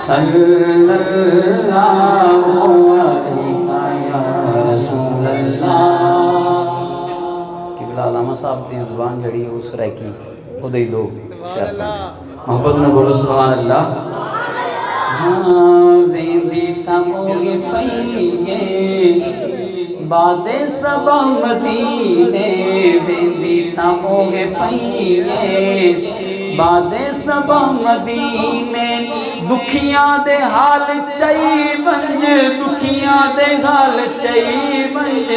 صلی اللہ علیہ یا رسول اللہ۔ قبلہ علامہ صاحب دی زبان جڑی اس رہ کی وہ دے دو شاید محبت نے بولو سبحان اللہ۔ ہاں ویندی تموگے پئیے بعد سبا مدینے، ویندی تموگے پئیے بعد سبا مدینے، دکھیاں دے حال چائی بنج، دکھیاں دے حال چائی بنج،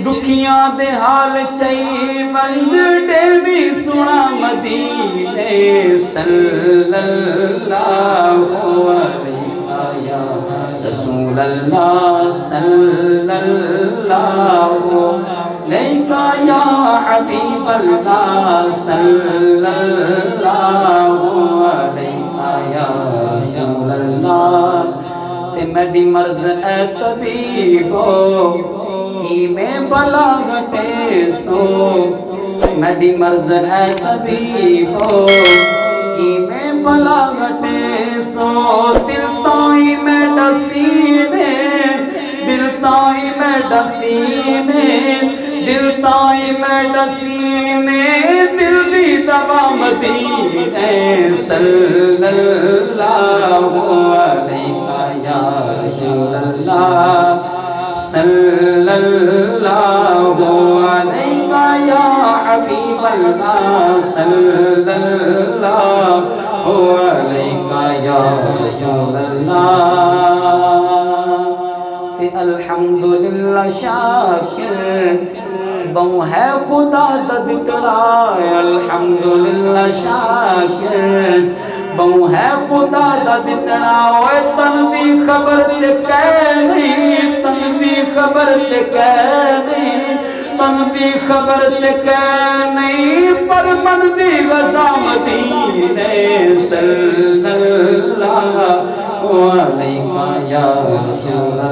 دکھیاں دے حال چائی بنج، ڈیوی سنا مدینے۔ صلی اللہ علیہ یا رسول اللہ، صلی اللہ علیہ یا حبیب اللہ، صلی اللہ علیہ یا رسول اللہ۔ تے میڈی مرض اے طبیبو کی میں بلا گھٹے سو، میڈی مرض اے طبیبو کی میں بلا گھٹے سو، دل تائی میں ڈسینے، دل تائی میں ڈسینے، دل تائی میں ڈسینے، دل دی دوا مدینے۔ صلی اللہ علیہ یا رسول اللہ، صلی اللہ علیہ یا حبیب اللہ، صلی اللہ علیہ یا رسول اللہ۔ الحمدللہ شاکر بہو ہے خدا ددتڑا، الحمدللہ شاکر بہو ہے خدا ددتڑا، اوے تن دی خبر تے کہنی، تن دی خبر تے کہنی، تن دی خبر تے کہنی، پر من دی غزا مدینے۔ صلی اللہ علیہ یا رسول اللہ۔